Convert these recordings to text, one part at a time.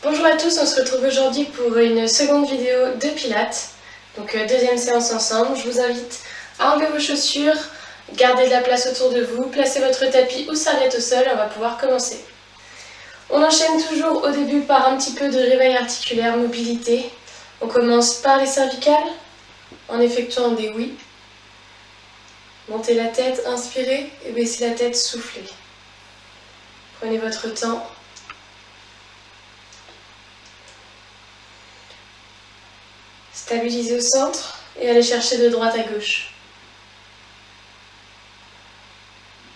Bonjour à tous, on se retrouve aujourd'hui pour une seconde vidéo de Pilates. Donc deuxième séance ensemble. Je vous invite à enlever vos chaussures, garder de la place autour de vous, placer votre tapis ou serviette au sol et on va pouvoir commencer. On enchaîne toujours au début par un petit peu de réveil articulaire, mobilité. On commence par les cervicales en effectuant des oui. Montez la tête, inspirez et baissez la tête, soufflez. Prenez votre temps. Stabilisez au centre et allez chercher de droite à gauche.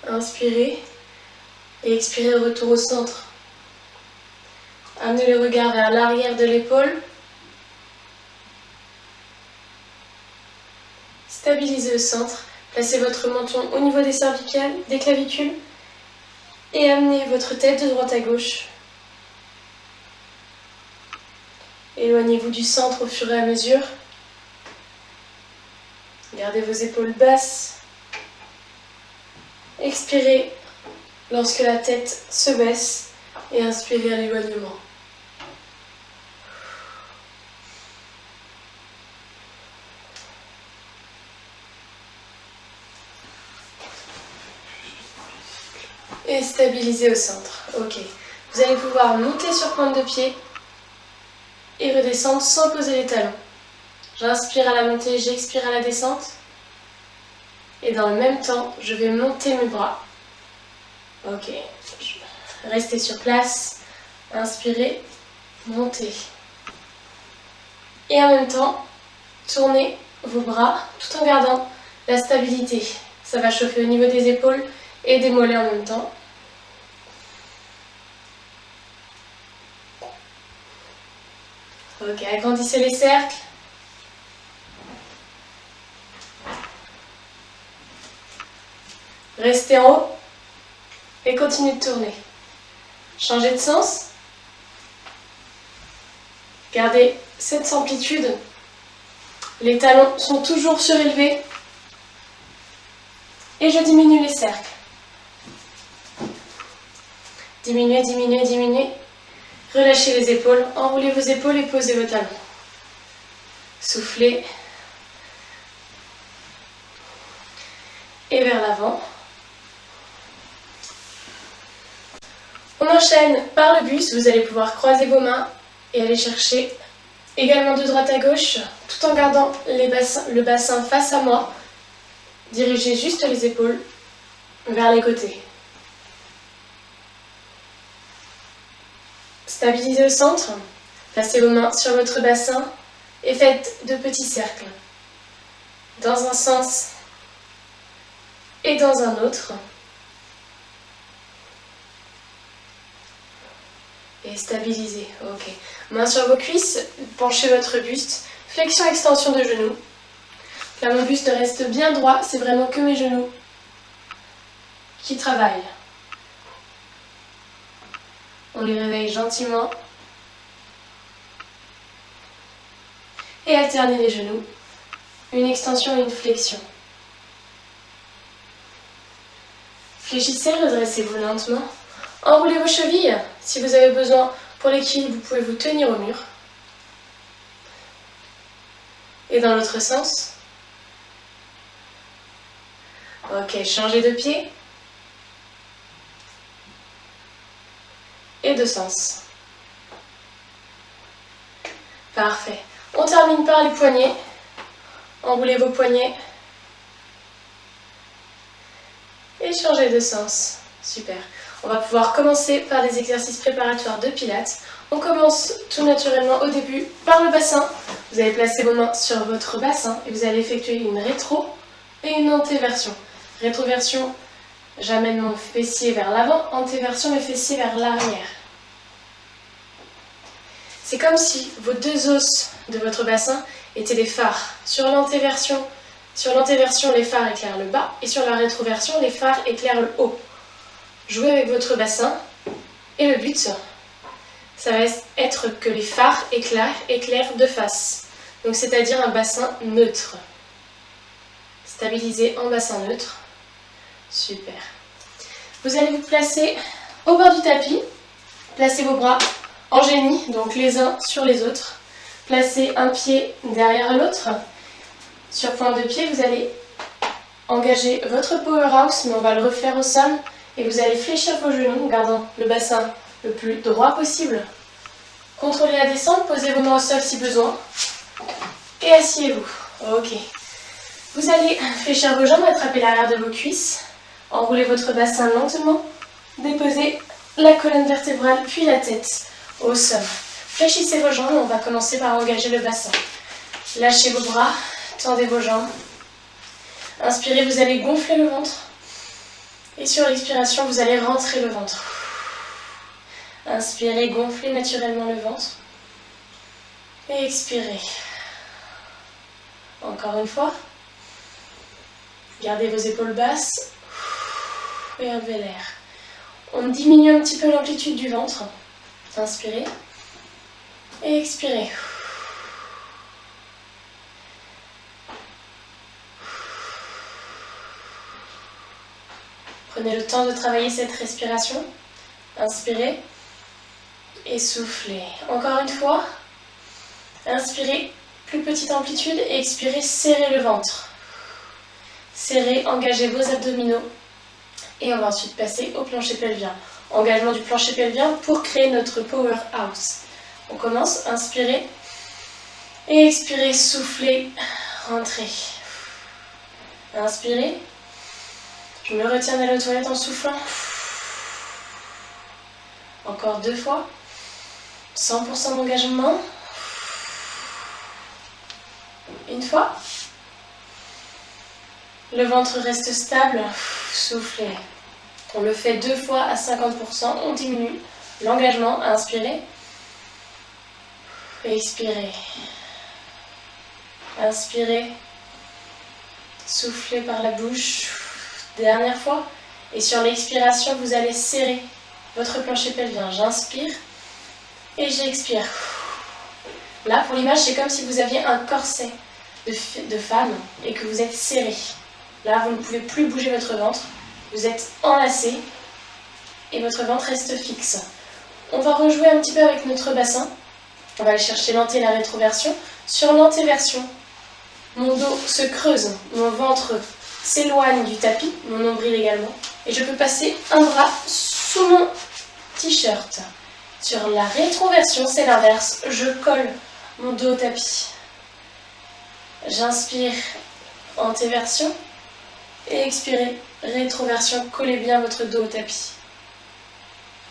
Inspirez et expirez, retour au centre. Amenez le regard vers l'arrière de l'épaule. Stabilisez au centre. Placez votre menton au niveau des cervicales, des clavicules et amenez votre tête de droite à gauche. Éloignez-vous du centre au fur et à mesure. Gardez vos épaules basses. Expirez lorsque la tête se baisse et inspirez à l'éloignement. Et stabilisez au centre. Ok. Vous allez pouvoir monter sur pointe de pied et redescendre sans poser les talons. J'inspire à la montée, j'expire à la descente. Et dans le même temps, je vais monter mes bras. Ok. Restez sur place. Inspirez, montez. Et en même temps, tournez vos bras tout en gardant la stabilité. Ça va chauffer au niveau des épaules et des mollets en même temps. Ok, agrandissez les cercles. Restez en haut et continuez de tourner. Changez de sens. Gardez cette amplitude. Les talons sont toujours surélevés. Et je diminue les cercles. Diminuez, diminuez, diminuez. Relâchez les épaules, enroulez vos épaules et posez vos talons. Soufflez. Et vers l'avant. On enchaîne par le buste. Vous allez pouvoir croiser vos mains et aller chercher également de droite à gauche, tout en gardant le bassin face à moi. Dirigez juste les épaules vers les côtés. Stabilisez au centre, placez vos mains sur votre bassin et faites de petits cercles. Dans un sens et dans un autre. Et stabilisez. Ok. Mains sur vos cuisses, penchez votre buste. Flexion, extension de genoux. Là, mon buste reste bien droit, c'est vraiment que mes genoux qui travaillent. On les réveille gentiment. Et alternez les genoux. Une extension et une flexion. Fléchissez, redressez-vous lentement. Enroulez vos chevilles. Si vous avez besoin pour l'équilibre, vous pouvez vous tenir au mur. Et dans l'autre sens. Ok, changez de pied. Et de sens. Parfait. On termine par les poignets. Enroulez vos poignets. Et changez de sens. Super. On va pouvoir commencer par les exercices préparatoires de Pilates. On commence tout naturellement au début par le bassin. Vous allez placer vos mains sur votre bassin et vous allez effectuer une rétro et une antéversion. Rétroversion, j'amène mon fessier vers l'avant. Antéversion, mes fessiers vers l'arrière. C'est comme si vos deux os de votre bassin étaient des phares. Sur l'antéversion, les phares éclairent le bas et sur la rétroversion, les phares éclairent le haut. Jouez avec votre bassin et le but, ça va être que les phares éclairent de face. Donc c'est-à-dire un bassin neutre. Stabilisez en bassin neutre. Super. Vous allez vous placer au bord du tapis. Placez vos bras en génie, donc les uns sur les autres. Placez un pied derrière l'autre. Sur pointe de pied, vous allez engager votre powerhouse, mais on va le refaire au sol. Et vous allez fléchir vos genoux en gardant le bassin le plus droit possible. Contrôlez la descente, posez vos mains au sol si besoin. Et asseyez-vous. Ok. Vous allez fléchir vos jambes, attraper l'arrière de vos cuisses. Enroulez votre bassin lentement. Déposez la colonne vertébrale, puis la tête au sol. Fléchissez vos jambes, on va commencer par engager le bassin. Lâchez vos bras, tendez vos jambes. Inspirez, vous allez gonfler le ventre. Et sur l'expiration, vous allez rentrer le ventre. Inspirez, gonflez naturellement le ventre. Et expirez. Encore une fois. Gardez vos épaules basses. Et enlevez l'air. On diminue un petit peu l'amplitude du ventre. Inspirez. Et expirez. Prenez le temps de travailler cette respiration. Inspirez et soufflez. Encore une fois. Inspirez, plus petite amplitude et expirez, serrez le ventre. Serrez, engagez vos abdominaux. Et on va ensuite passer au plancher pelvien. Engagement du plancher pelvien pour créer notre powerhouse. On commence, inspirez et expirez, soufflez, rentrez. Inspirez. Je me retiens d'aller aux toilettes en soufflant. Encore 2 fois. 100% d'engagement. Une fois. Le ventre reste stable. Soufflez. On le fait 2 fois à 50%. On diminue l'engagement. Inspirez. Expirez. Inspirez. Soufflez par la bouche. Dernière fois. Et sur l'expiration, vous allez serrer votre plancher pelvien. J'inspire et j'expire. Là, pour l'image, c'est comme si vous aviez un corset de femme et que vous êtes serré. Là, vous ne pouvez plus bouger votre ventre. Vous êtes enlacé et votre ventre reste fixe. On va rejouer un petit peu avec notre bassin. On va aller chercher l'anté et la rétroversion. Sur l'antéversion, mon dos se creuse, mon ventre s'éloigne du tapis, mon nombril également. Et je peux passer un bras sous mon t-shirt. Sur la rétroversion, c'est l'inverse. Je colle mon dos au tapis. J'inspire, antéversion. Et expirez, rétroversion. Collez bien votre dos au tapis.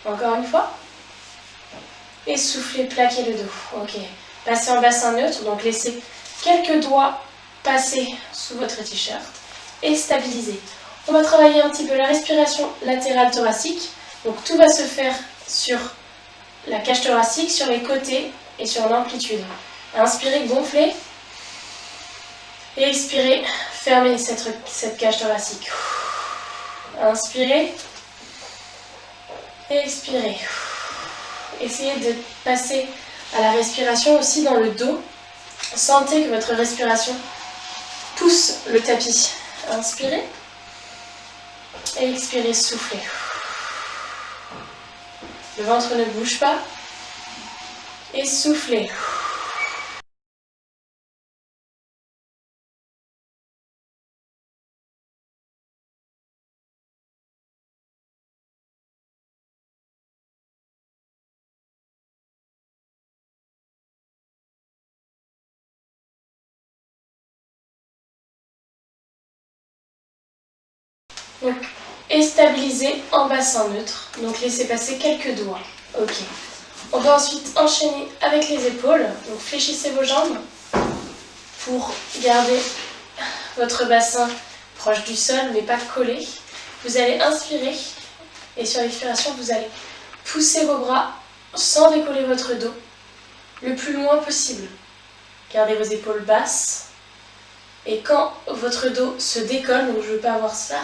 Encore une fois. Et soufflez, plaquez le dos. Ok. Passez en bassin neutre, donc laissez quelques doigts passer sous votre t-shirt. Et stabilisez. On va travailler un petit peu la respiration latérale thoracique. Donc tout va se faire sur la cage thoracique, sur les côtés et sur l'amplitude. Inspirez, gonflez. Et expirez, fermez cette cage thoracique. Inspirez. Et expirez. Essayez de passer à la respiration aussi dans le dos. Sentez que votre respiration pousse le tapis. Inspirez. Et expirez, soufflez. Le ventre ne bouge pas. Et soufflez. Donc, et stabiliser en bassin neutre. Donc, laissez passer quelques doigts. Ok. On va ensuite enchaîner avec les épaules. Donc, fléchissez vos jambes pour garder votre bassin proche du sol, mais pas collé. Vous allez inspirer et sur l'expiration, vous allez pousser vos bras sans décoller votre dos le plus loin possible. Gardez vos épaules basses. Et quand votre dos se décolle, donc je ne veux pas avoir ça,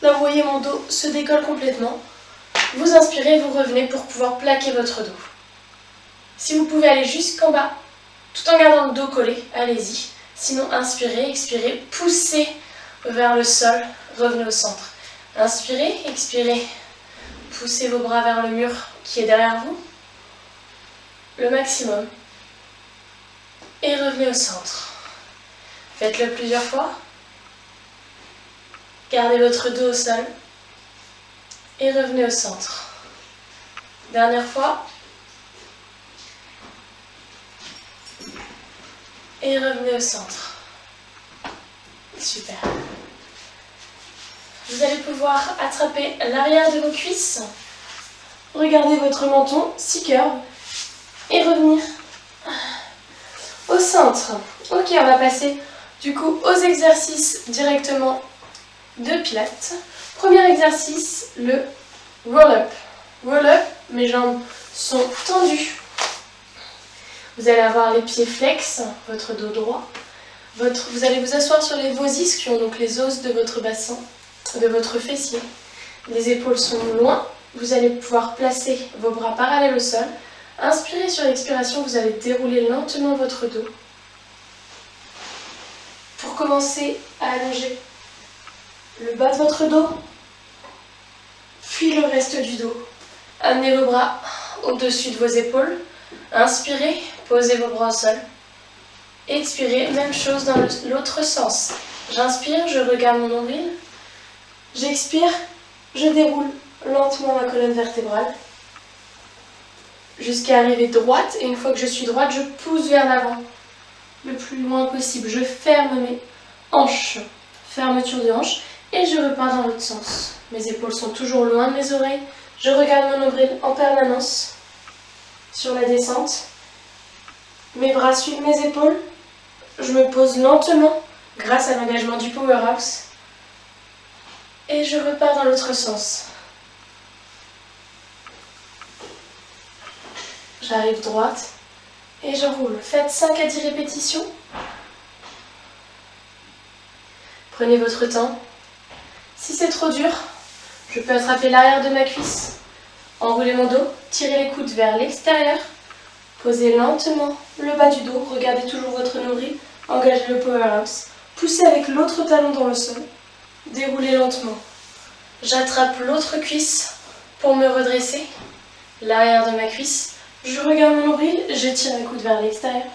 là vous voyez mon dos se décolle complètement. Vous inspirez, vous revenez pour pouvoir plaquer votre dos. Si vous pouvez aller jusqu'en bas, tout en gardant le dos collé, allez-y. Sinon, inspirez, expirez, poussez vers le sol, revenez au centre. Inspirez, expirez, poussez vos bras vers le mur qui est derrière vous. le maximum. Et revenez au centre. Faites-le plusieurs fois. Gardez votre dos au sol. Et revenez au centre. Dernière fois. Et revenez au centre. Super. Vous allez pouvoir attraper l'arrière de vos cuisses. Regardez votre menton, 6 curves. Et revenir au centre. Ok, on va passer du coup aux exercices directement de pilates. Premier exercice, le roll-up. Roll-up, mes jambes sont tendues. Vous allez avoir les pieds flex, votre dos droit. Vous allez vous asseoir sur vos ischions, donc les os de votre bassin, de votre fessier. Les épaules sont loin. Vous allez pouvoir placer vos bras parallèles au sol. Inspirez sur l'expiration, vous allez dérouler lentement votre dos. Pour commencer à allonger le bas de votre dos, puis le reste du dos. Amenez vos bras au-dessus de vos épaules. Inspirez, posez vos bras au sol. Expirez, même chose dans l'autre sens. J'inspire, je regarde mon nombril. J'expire, je déroule lentement ma colonne vertébrale jusqu'à arriver droite. Et une fois que je suis droite, je pousse vers l'avant le plus loin possible. Je ferme mes hanches, fermeture de hanches, et je repars dans l'autre sens. Mes épaules sont toujours loin de mes oreilles. Je regarde mon nombril en permanence sur la descente. Mes bras suivent mes épaules. Je me pose lentement grâce à l'engagement du powerhouse. Et je repars dans l'autre sens. J'arrive droite et je roule. Faites 5 à 10 répétitions. Prenez votre temps. Si c'est trop dur, je peux attraper l'arrière de ma cuisse, enrouler mon dos, tirer les coudes vers l'extérieur, posez lentement le bas du dos, regardez toujours votre nombril, engagez le powerhouse, poussez avec l'autre talon dans le sol, déroulez lentement. J'attrape l'autre cuisse pour me redresser, l'arrière de ma cuisse, je regarde mon nombril, je tire les coudes vers l'extérieur,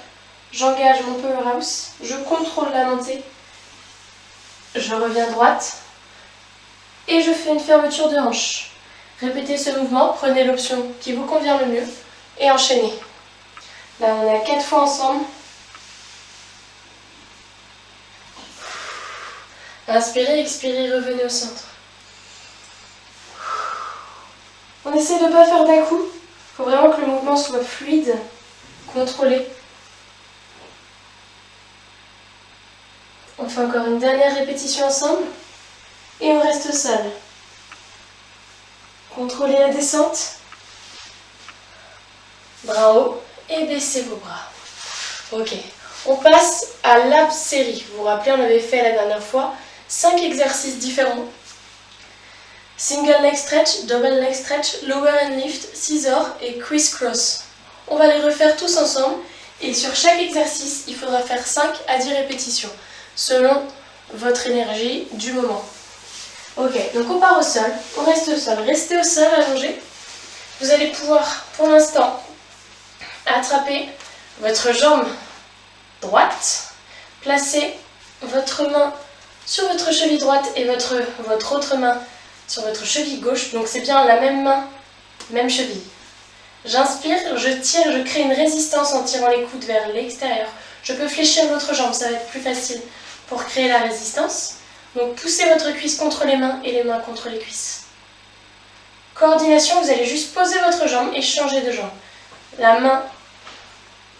j'engage mon powerhouse, je contrôle la montée, je reviens droite et je fais une fermeture de hanche. Répétez ce mouvement, prenez l'option qui vous convient le mieux et enchaînez. Là on est à 4 fois ensemble. Inspirez, expirez, revenez au centre. On essaie de ne pas faire d'un-coup. Il faut vraiment que le mouvement soit fluide, contrôlé. On fait encore une dernière répétition ensemble et on reste seul. Contrôlez la descente. Bras haut et baissez vos bras. Ok, on passe à l'abs série. Vous vous rappelez, on avait fait la dernière fois 5 exercices différents. Single leg stretch, double leg stretch, lower and lift, scissor et criss-cross. On va les refaire tous ensemble et sur chaque exercice, il faudra faire 5 à 10 répétitions selon votre énergie du moment. Ok, donc on part au sol, on reste au sol. Restez au sol, allongé. Vous allez pouvoir, pour l'instant, attraper votre jambe droite, placer votre main sur votre cheville droite et votre autre main sur votre cheville gauche. Donc c'est bien la même main, même cheville. J'inspire, je tire, je crée une résistance en tirant les coudes vers l'extérieur. Je peux fléchir l'autre jambe, ça va être plus facile pour créer la résistance. Donc poussez votre cuisse contre les mains et les mains contre les cuisses. Coordination, vous allez juste poser votre jambe et changer de jambe. La main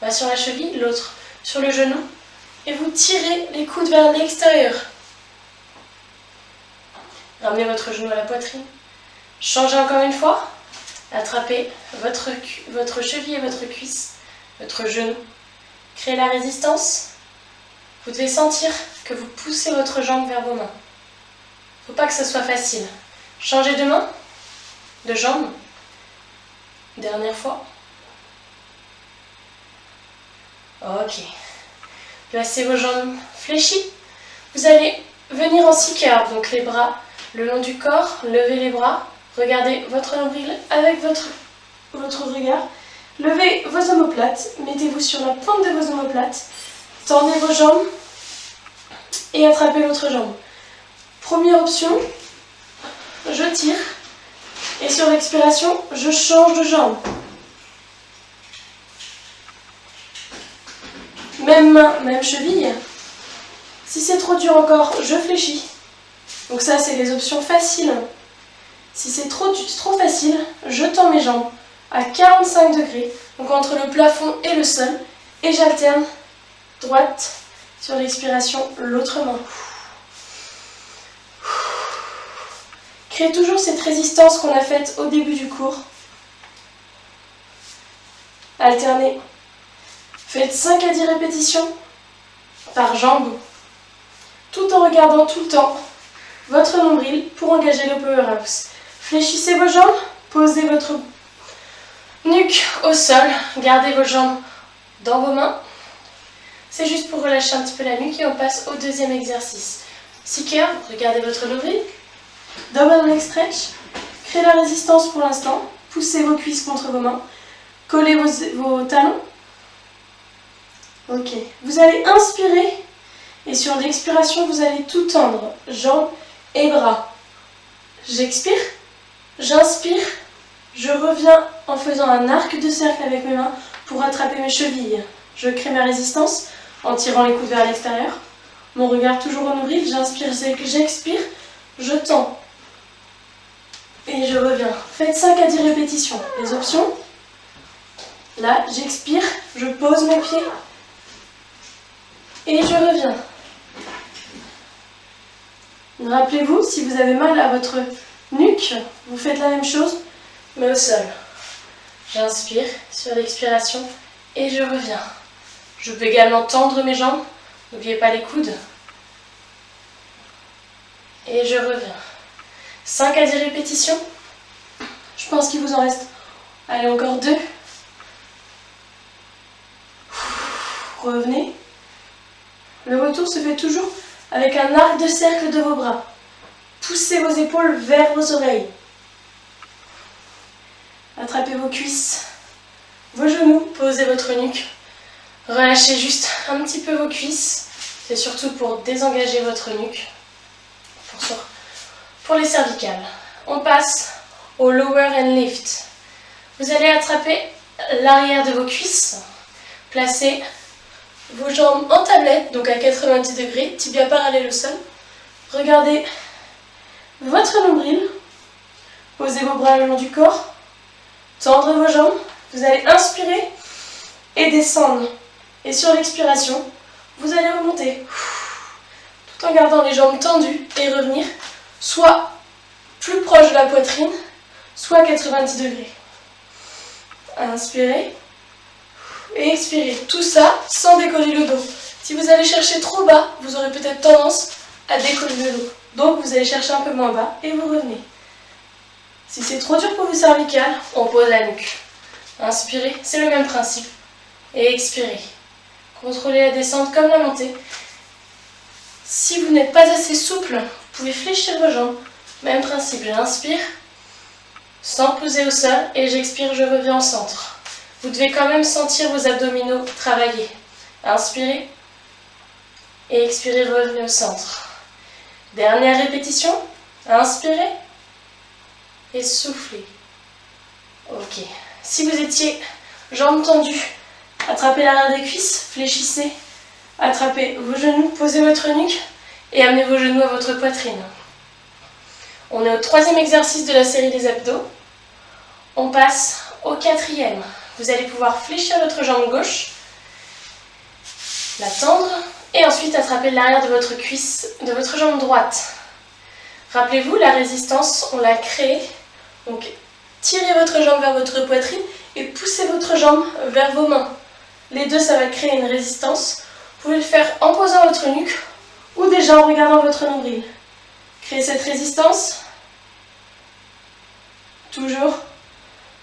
va sur la cheville, l'autre sur le genou. Et vous tirez les coudes vers l'extérieur. Ramenez votre genou à la poitrine. Changez encore une fois. Attrapez votre cheville et votre cuisse, votre genou. Créez la résistance. Vous devez sentir que vous poussez votre jambe vers vos mains. Il ne faut pas que ce soit facile. Changez de main, de jambe. Dernière fois. Ok. Placez vos jambes fléchies. Vous allez venir en 6 curves, donc les bras le long du corps, levez les bras, regardez votre nombril avec votre regard. Levez vos omoplates, mettez-vous sur la pointe de vos omoplates, tendez vos jambes et attrapez l'autre jambe. Première option, je tire et sur l'expiration, je change de jambe. Même main, même cheville. Si c'est trop dur encore, je fléchis. Donc ça, c'est les options faciles. Si c'est trop facile, je tends mes jambes à 45 degrés, donc entre le plafond et le sol, et j'alterne droite sur l'expiration, l'autre main. Créez toujours cette résistance qu'on a faite au début du cours. Alternez. Faites 5 à 10 répétitions par jambe, tout en regardant tout le temps votre nombril pour engager le powerhouse. Fléchissez vos jambes, posez votre nuque au sol, gardez vos jambes dans vos mains. C'est juste pour relâcher un petit peu la nuque et on passe au deuxième exercice. C-curve, regardez votre nombril. Double leg stretch, créez la résistance pour l'instant, poussez vos cuisses contre vos mains, collez vos talons. Ok, vous allez inspirer et sur l'expiration, vous allez tout tendre, jambes et bras. J'expire, j'inspire, je reviens en faisant un arc de cercle avec mes mains pour attraper mes chevilles. Je crée ma résistance en tirant les coudes vers l'extérieur. Mon regard toujours au nombril, j'inspire, j'expire, je tends. Et je reviens. Faites 5 à 10 répétitions. Les options. Là, j'expire, je pose mes pieds. Et je reviens. Rappelez-vous, si vous avez mal à votre nuque, vous faites la même chose, mais au sol. J'inspire sur l'expiration et je reviens. Je peux également tendre mes jambes. N'oubliez pas les coudes. Et je reviens. 5 à 10 répétitions. Je pense qu'il vous en reste. Allez, encore 2. Revenez. Le retour se fait toujours avec un arc de cercle de vos bras. Poussez vos épaules vers vos oreilles. Attrapez vos cuisses, vos genoux, posez votre nuque. Relâchez juste un petit peu vos cuisses. C'est surtout pour désengager votre nuque. Pour les cervicales. On passe au lower and lift. Vous allez attraper l'arrière de vos cuisses. Placez vos jambes en tablette, donc à 90 degrés, tibia parallèle au sol. Regardez votre nombril. Posez vos bras le long du corps. Tendre vos jambes. Vous allez inspirer et descendre. Et sur l'expiration, vous allez remonter. Tout en gardant les jambes tendues et revenir soit plus proche de la poitrine, soit à 90 degrés. Inspirez et expirez. Tout ça sans décoller le dos. Si vous allez chercher trop bas, vous aurez peut-être tendance à décoller le dos. Donc vous allez chercher un peu moins bas et vous revenez. Si c'est trop dur pour vos cervicales, on pose la nuque. Inspirez, c'est le même principe. Et expirez. Contrôlez la descente comme la montée. Si vous n'êtes pas assez souple, vous pouvez fléchir vos jambes. Même principe, j'inspire sans poser au sol et j'expire, je reviens au centre. Vous devez quand même sentir vos abdominaux travailler. Inspirez et expirez, revenez au centre. Dernière répétition. Inspirez et soufflez. Ok. Si vous étiez jambes tendues, attrapez l'arrière des cuisses, fléchissez, attrapez vos genoux, posez votre nuque et amenez vos genoux à votre poitrine. On est au 3e exercice de la série des abdos. On passe au 4e. Vous allez pouvoir fléchir votre jambe gauche, la tendre et ensuite attraper l'arrière de votre cuisse, de votre jambe droite. Rappelez-vous, la résistance, on l'a créée. Donc, tirez votre jambe vers votre poitrine et poussez votre jambe vers vos mains. Les deux, ça va créer une résistance. Vous pouvez le faire en posant votre nuque ou déjà en regardant votre nombril. Créez cette résistance. Toujours.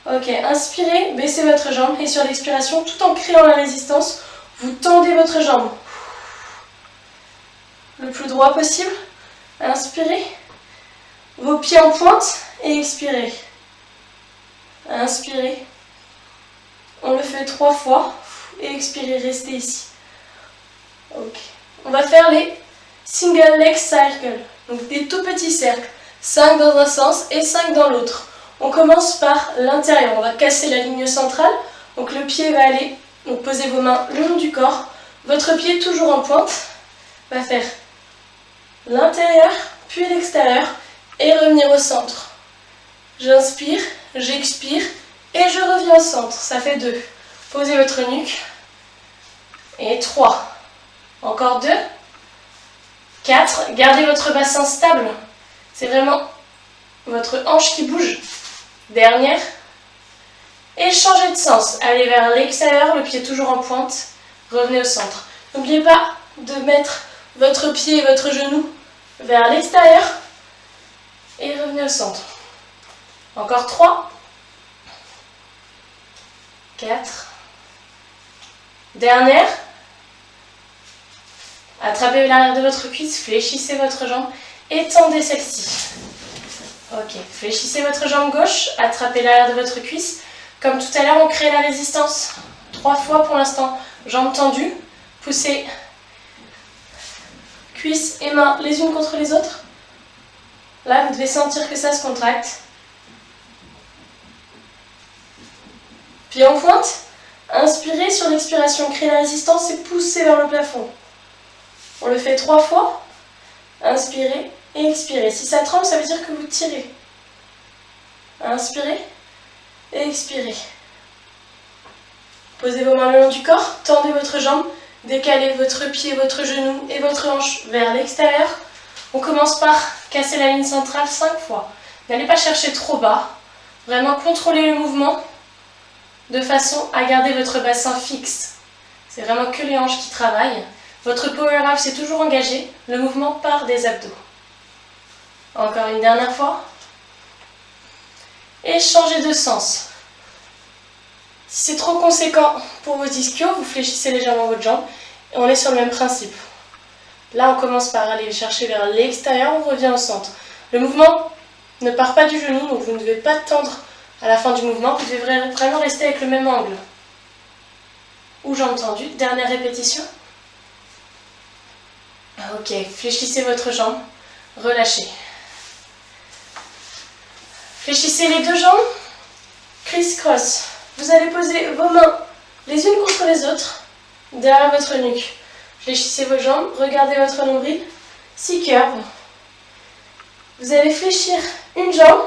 Ok, inspirez, baissez votre jambe et sur l'expiration, tout en créant la résistance, vous tendez votre jambe. Le plus droit possible. Inspirez. Vos pieds en pointe et expirez. Inspirez. On le fait 3 fois. Et expirez, restez ici. Ok. On va faire les single leg circle. Donc des tout petits cercles. 5 dans un sens et 5 dans l'autre. On commence par l'intérieur. On va casser la ligne centrale. Donc le pied va aller. Donc posez vos mains le long du corps. Votre pied toujours en pointe va faire l'intérieur puis l'extérieur et revenir au centre. J'inspire, j'expire et je reviens au centre. Ça fait 2. Posez votre nuque. Et 3. Encore 2. 4. Gardez votre bassin stable. C'est vraiment votre hanche qui bouge. Dernière. Et changez de sens. Allez vers l'extérieur, le pied toujours en pointe. Revenez au centre. N'oubliez pas de mettre votre pied et votre genou vers l'extérieur. Et revenez au centre. Encore 3. 4. Dernière. Attrapez l'arrière de votre cuisse, fléchissez votre jambe et tendez celle-ci. Ok, fléchissez votre jambe gauche, attrapez l'arrière de votre cuisse. Comme tout à l'heure, on crée la résistance. 3 fois pour l'instant, jambes tendues. Poussez cuisses et mains les unes contre les autres. Là, vous devez sentir que ça se contracte. Pied en pointe. Inspirez sur l'expiration, créez la résistance et poussez vers le plafond. On le fait 3 fois. Inspirez et expirez. Si ça tremble, ça veut dire que vous tirez. Inspirez et expirez. Posez vos mains le long du corps, tendez votre jambe, décalez votre pied, votre genou et votre hanche vers l'extérieur. On commence par casser la ligne centrale 5 fois. N'allez pas chercher trop bas. Vraiment contrôlez le mouvement de façon à garder votre bassin fixe. C'est vraiment que les hanches qui travaillent. Votre powerhouse est toujours engagé. Le mouvement part des abdos. Encore une dernière fois. Et changez de sens. Si c'est trop conséquent pour vos ischios, vous fléchissez légèrement votre jambe. Et on est sur le même principe. Là, on commence par aller chercher vers l'extérieur, on revient au centre. Le mouvement ne part pas du genou, donc vous ne devez pas tendre à la fin du mouvement. Vous devez vraiment rester avec le même angle. Ou jambes tendues. Dernière répétition. Ok, fléchissez votre jambe, relâchez. Fléchissez les deux jambes, criss-cross. Vous allez poser vos mains les unes contre les autres, derrière votre nuque. Fléchissez vos jambes, regardez votre nombril, 6 curves. Vous allez fléchir une jambe,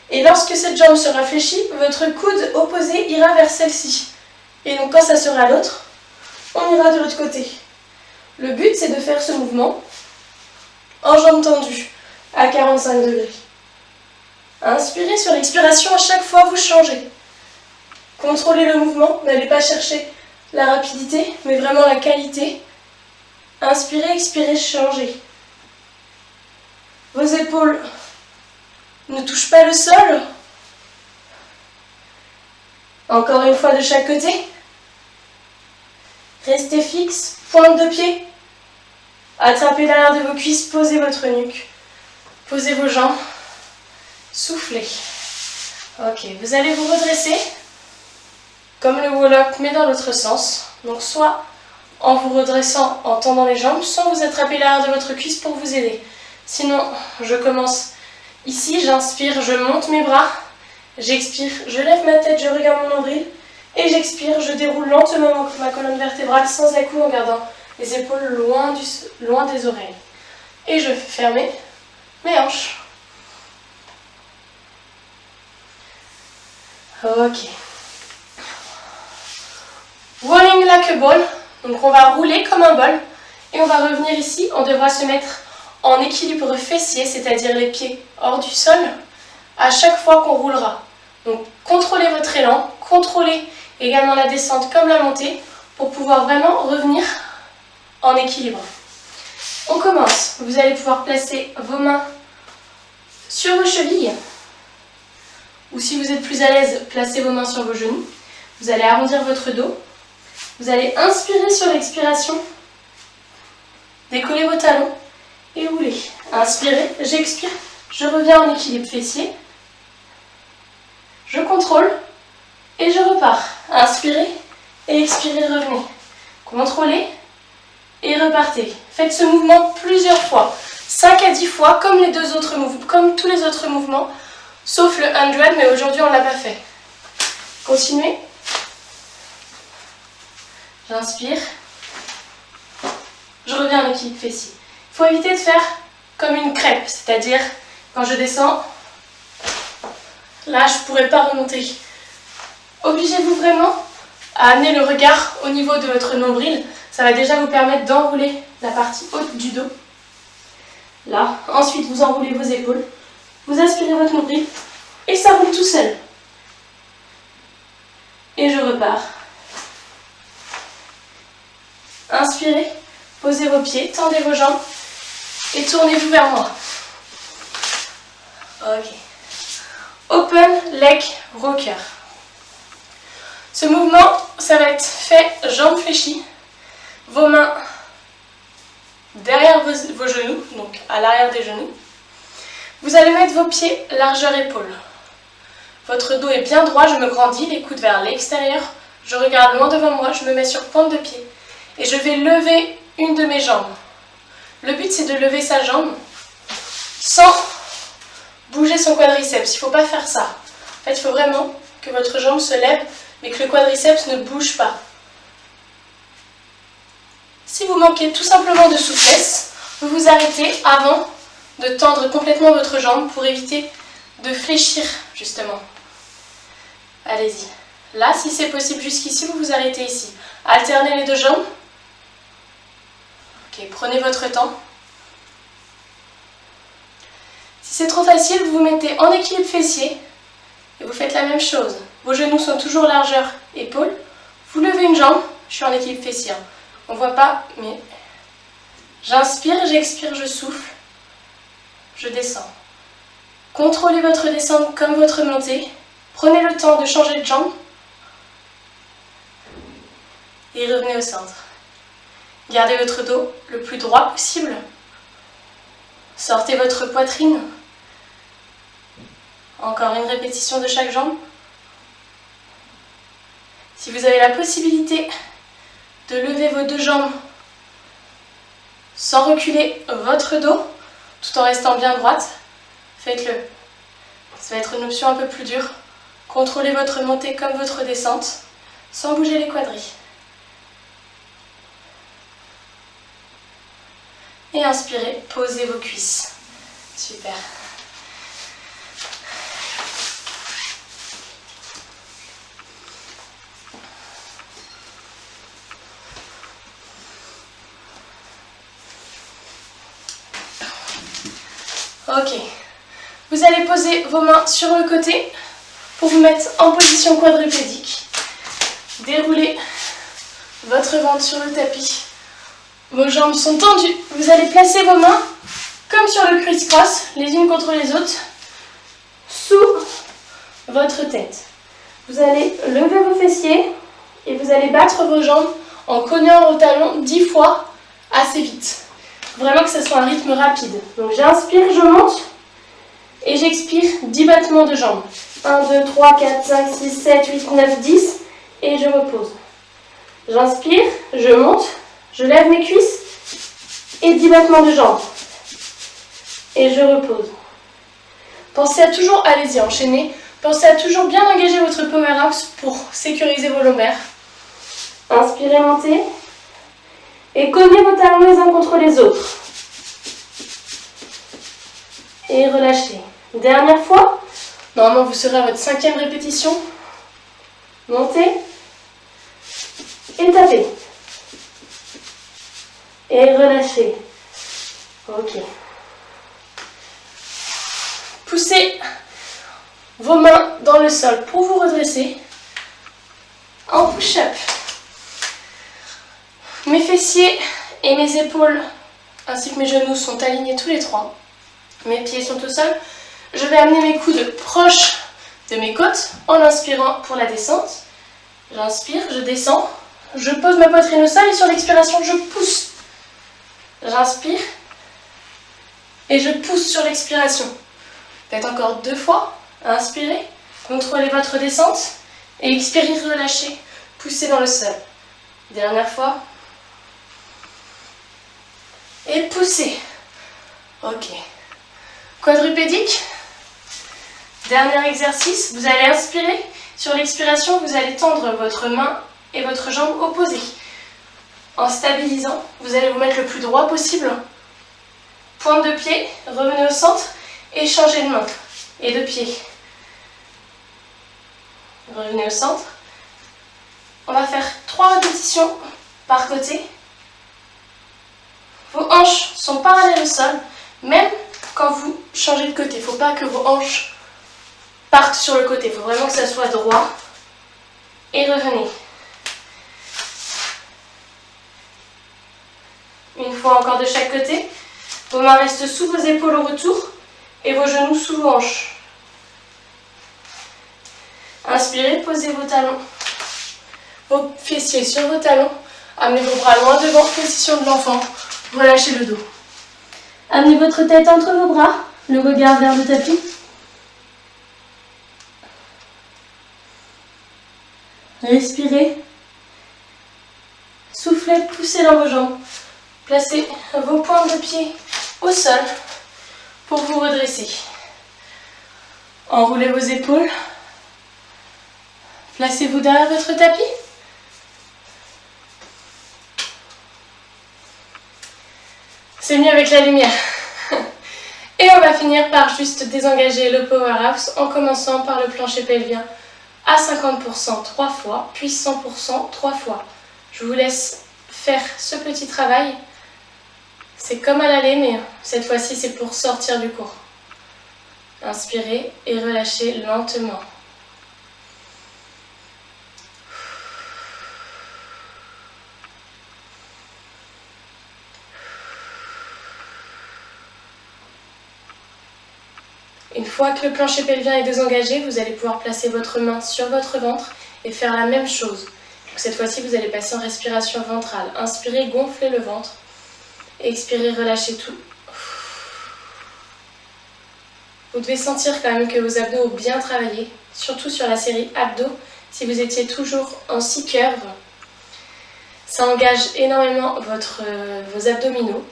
et lorsque cette jambe sera fléchie, votre coude opposé ira vers celle-ci. Et donc quand ça sera l'autre, on ira de l'autre côté. Le but, c'est de faire ce mouvement en jambes tendues, à 45 degrés. Inspirez, sur l'expiration, à chaque fois, vous changez. Contrôlez le mouvement, n'allez pas chercher la rapidité, mais vraiment la qualité. Inspirez, expirez, changez. Vos épaules ne touchent pas le sol. Encore une fois de chaque côté. Restez fixe, pointe de pied. Attrapez l'arrière de vos cuisses, posez votre nuque. Posez vos jambes. Soufflez. Ok, vous allez vous redresser comme le wall-up, mais dans l'autre sens. Donc soit en vous redressant, en tendant les jambes, soit vous attrapez l'arrière de votre cuisse pour vous aider. Sinon, je commence ici, j'inspire, je monte mes bras, j'expire, je lève ma tête, je regarde mon nombril, et j'expire, je déroule lentement ma colonne vertébrale sans à-coups en gardant les épaules loin des oreilles. Et je fais fermer mes hanches. Ok. Rolling like a ball. Donc on va rouler comme un bol. Et on va revenir ici. On devra se mettre en équilibre fessier, c'est-à-dire les pieds hors du sol, à chaque fois qu'on roulera. Donc contrôlez votre élan, contrôlez également la descente comme la montée pour pouvoir vraiment revenir en équilibre. On commence. Vous allez pouvoir placer vos mains sur vos chevilles. Ou si vous êtes plus à l'aise, placez vos mains sur vos genoux. Vous allez arrondir votre dos. Vous allez inspirer sur l'expiration. Décollez vos talons et roulez. Inspirez, j'expire, je reviens en équilibre fessier. Je contrôle Et je repars. Inspirez et expirez, revenez. Contrôlez et repartez. Faites ce mouvement plusieurs fois. 5 à 10 fois, comme tous les autres mouvements, sauf le 100, mais aujourd'hui on ne l'a pas fait. Continuez. J'inspire. Je reviens en équilibre fessier. Il faut éviter de faire comme une crêpe, c'est-à-dire quand je descends, là je ne pourrais pas remonter. Obligez-vous vraiment à amener le regard au niveau de votre nombril. Ça va déjà vous permettre d'enrouler la partie haute du dos. Là, ensuite vous enroulez vos épaules, vous aspirez votre nombril et ça roule tout seul. Et je repars. Inspirez, posez vos pieds, tendez vos jambes et tournez-vous vers moi. Ok. Open Leg Rocker. Ce mouvement, ça va être fait jambes fléchies, vos mains derrière vos genoux, donc à l'arrière des genoux. Vous allez mettre vos pieds largeur épaule. Votre dos est bien droit, je me grandis, les coudes vers l'extérieur. Je regarde loin devant moi, je me mets sur pointe de pied. Et je vais lever une de mes jambes. Le but, c'est de lever sa jambe sans bouger son quadriceps. Il ne faut pas faire ça. En fait, il faut vraiment que votre jambe se lève, mais que le quadriceps ne bouge pas. Si vous manquez tout simplement de souplesse, vous vous arrêtez avant de tendre complètement votre jambe pour éviter de fléchir, justement. Allez-y. Là, si c'est possible jusqu'ici, vous vous arrêtez ici. Alternez les deux jambes. Ok, prenez votre temps. Si c'est trop facile, vous vous mettez en équilibre fessier et vous faites la même chose. Vos genoux sont toujours largeur épaule. Vous levez une jambe, je suis en équilibre fessier. On ne voit pas, mais j'inspire, j'expire, je souffle, je descends. Contrôlez votre descente comme votre montée. Prenez le temps de changer de jambe et revenez au centre. Gardez votre dos le plus droit possible. Sortez votre poitrine. Encore une répétition de chaque jambe. Si vous avez la possibilité de lever vos deux jambes sans reculer votre dos, tout en restant bien droite, faites-le. Ça va être une option un peu plus dure. Contrôlez votre montée comme votre descente, sans bouger les quadris. Et inspirez, posez vos cuisses. Super. Ok. Vous allez poser vos mains sur le côté pour vous mettre en position quadrupédique. Déroulez votre ventre sur le tapis. Vos jambes sont tendues. Vous allez placer vos mains comme sur le criss-cross, les unes contre les autres, sous votre tête. Vous allez lever vos fessiers et vous allez battre vos jambes en cognant au talon 10 fois assez vite. Vraiment que ce soit un rythme rapide. Donc j'inspire, je monte et j'expire 10 battements de jambes. 1, 2, 3, 4, 5, 6, 7, 8, 9, 10 et je repose. J'inspire, je monte, je lève mes cuisses et 10 battements de jambes. Et je repose. Pensez à toujours, allez-y, enchaînez. Pensez à toujours bien engager votre power-house pour sécuriser vos lombaires. Inspirez, montez. Et cognez vos talons les uns contre les autres. Et relâchez. Dernière fois. Normalement, vous serez à votre 5e répétition. Montez. Et tapez. Et relâchez. Ok. Poussez vos mains dans le sol pour vous redresser. En push-up. Mes fessiers et mes épaules ainsi que mes genoux sont alignés tous les trois. Mes pieds sont au sol. Je vais amener mes coudes proches de mes côtes en inspirant pour la descente. J'inspire, je descends. Je pose ma poitrine au sol et sur l'expiration, je pousse. J'inspire et je pousse sur l'expiration. Faites encore 2 fois. Inspirez, contrôlez votre descente. Et expirez, relâchez, poussez dans le sol. Dernière fois. Et poussez. Ok. Quadrupédique. Dernier exercice, vous allez inspirer. Sur l'expiration, vous allez tendre votre main et votre jambe opposée. En stabilisant, vous allez vous mettre le plus droit possible. Pointe de pied, revenez au centre et changez de main et de pied. Revenez au centre. On va faire 3 répétitions par côté. Vos hanches sont parallèles au sol, même quand vous changez de côté. Il ne faut pas que vos hanches partent sur le côté. Il faut vraiment que ça soit droit. Et revenez. Une fois encore de chaque côté. Vos mains restent sous vos épaules au retour et vos genoux sous vos hanches. Inspirez, posez vos talons, vos fessiers sur vos talons. Amenez vos bras loin devant, position de l'enfant. Relâchez le dos. Amenez votre tête entre vos bras, le regard vers le tapis. Respirez. Soufflez, poussez dans vos jambes. Placez vos pointes de pied au sol pour vous redresser. Enroulez vos épaules. Placez-vous derrière votre tapis. C'est mieux avec la lumière. Et on va finir par juste désengager le powerhouse en commençant par le plancher pelvien à 50% 3 fois, puis 100% 3 fois. Je vous laisse faire ce petit travail. C'est comme à l'aller, mais cette fois-ci, c'est pour sortir du cours. Inspirez et relâchez lentement. Une fois que le plancher pelvien est désengagé, vous allez pouvoir placer votre main sur votre ventre et faire la même chose. Donc cette fois-ci, vous allez passer en respiration ventrale. Inspirez, gonflez le ventre. Expirez, relâchez tout. Vous devez sentir quand même que vos abdos ont bien travaillé, surtout sur la série abdos. Si vous étiez toujours en C-curve, ça engage énormément vos abdominaux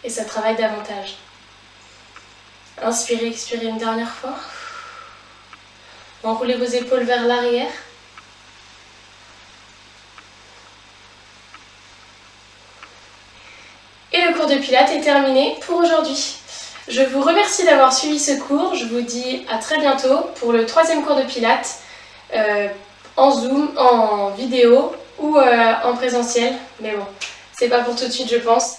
et ça travaille davantage. Inspirez, expirez une dernière fois. Enroulez vos épaules vers l'arrière. Et le cours de Pilates est terminé pour aujourd'hui. Je vous remercie d'avoir suivi ce cours. Je vous dis à très bientôt pour le 3e cours de Pilates en Zoom, en vidéo ou en présentiel. Mais bon, c'est pas pour tout de suite, je pense.